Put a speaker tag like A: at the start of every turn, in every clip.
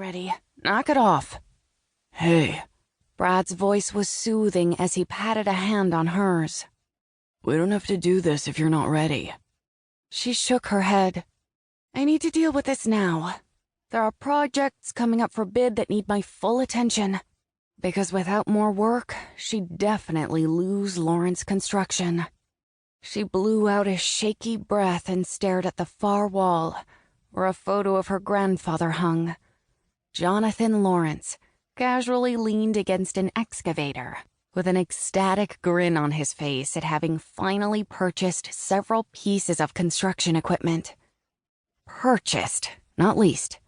A: already. Knock it off.
B: Hey.
A: Brad's voice was soothing as he patted a hand on hers.
B: We don't have to do this if you're not ready.
A: She shook her head. I need to deal with this now. There are projects coming up for bid that need my full attention. Because without more work, she'd definitely lose Lawrence Construction. She blew out a shaky breath and stared at the far wall, where a photo of her grandfather hung. Jonathan Lawrence casually leaned against an excavator, with an ecstatic grin on his face at having finally purchased several pieces of construction equipment. Purchased, not leased.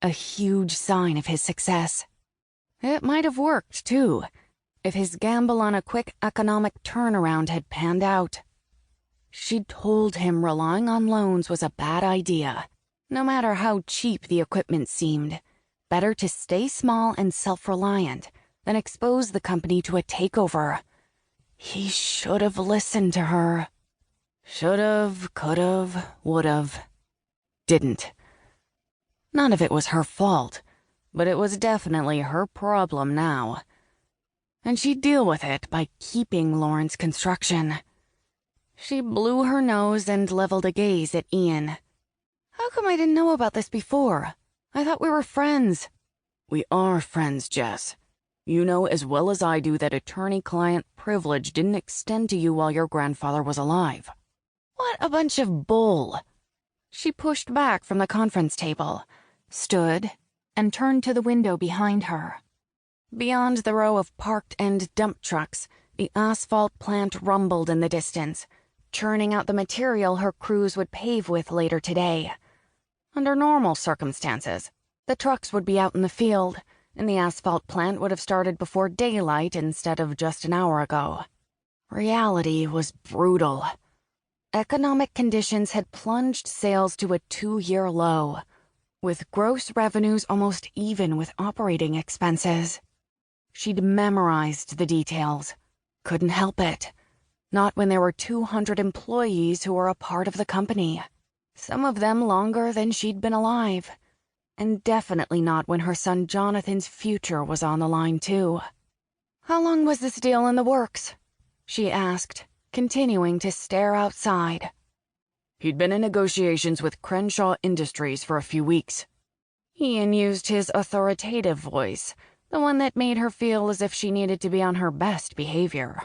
A: A huge sign of his success. It might have worked, too, if his gamble on a quick economic turnaround had panned out. She'd told him relying on loans was a bad idea. No matter how cheap the equipment seemed, better to stay small and self-reliant than expose the company to a takeover. He should have listened to her. Should've, could've, would've. Didn't. None of it was her fault, but it was definitely her problem now. And she'd deal with it by keeping Lawrence Construction. She blew her nose and leveled a gaze at Ian. How come I didn't know about this before? I thought we were friends.
B: We are friends, Jess. You know as well as I do that attorney-client privilege didn't extend to you while your grandfather was alive.
A: What a bunch of bull. She pushed back from the conference table, stood, and turned to the window behind her. Beyond the row of parked and dump trucks, the asphalt plant rumbled in the distance, churning out the material her crews would pave with later today. Under normal circumstances, the trucks would be out in the field, and the asphalt plant would have started before daylight instead of just an hour ago. Reality was brutal. Economic conditions had plunged sales to a 2-year low, with gross revenues almost even with operating expenses. She'd memorized the details. Couldn't help it. Not when there were 200 employees who were a part of the company. Some of them longer than she'd been alive. And definitely not when her son Jonathan's future was on the line, too. How long was this deal in the works? She asked, continuing to stare outside.
B: He'd been in negotiations with Crenshaw Industries for a few weeks.
A: Ian used his authoritative voice, the one that made her feel as if she needed to be on her best behavior.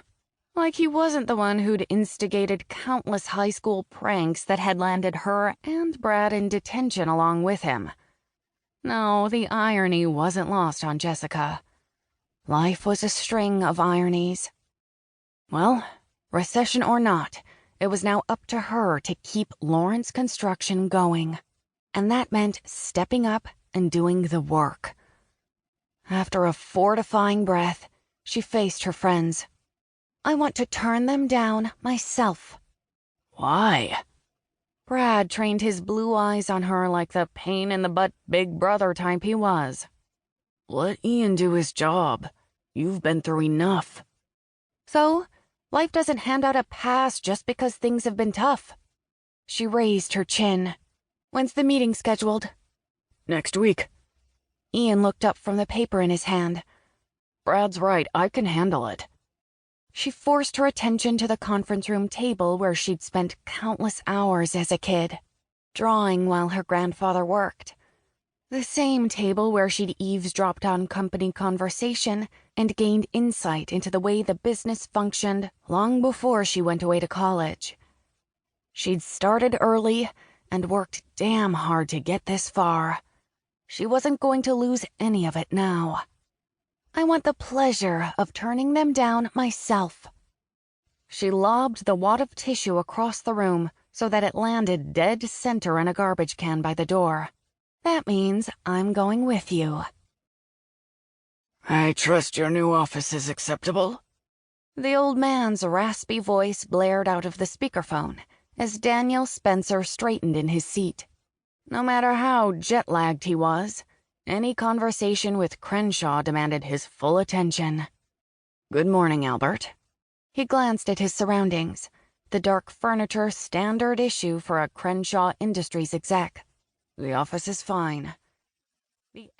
A: Like he wasn't the one who'd instigated countless high school pranks that had landed her and Brad in detention along with him. No, the irony wasn't lost on Jessica. Life was a string of ironies. Well, recession or not, it was now up to her to keep Lawrence Construction going. And that meant stepping up and doing the work. After a fortifying breath, she faced her friends. I want to turn them down myself.
B: Why?
A: Brad trained his blue eyes on her like the pain-in-the-butt big brother type he was.
B: Let Ian do his job. You've been through enough.
A: So, life doesn't hand out a pass just because things have been tough. She raised her chin. When's the meeting scheduled?
B: Next week.
A: Ian looked up from the paper in his hand.
B: Brad's right, I can handle it.
A: She forced her attention to the conference room table where she'd spent countless hours as a kid, drawing while her grandfather worked. The same table where she'd eavesdropped on company conversation and gained insight into the way the business functioned long before she went away to college. She'd started early and worked damn hard to get this far. She wasn't going to lose any of it now. I want the pleasure of turning them down myself. She lobbed the wad of tissue across the room so that it landed dead center in a garbage can by the door. That means I'm going with you.
B: I trust your new office is acceptable?
A: The old man's raspy voice blared out of the speakerphone as Daniel Spencer straightened in his seat. No matter how jet-lagged he was, any conversation with Crenshaw demanded his full attention.
B: Good morning, Albert.
A: He glanced at his surroundings, the dark furniture standard issue for a Crenshaw Industries exec.
B: The office is fine.
A: The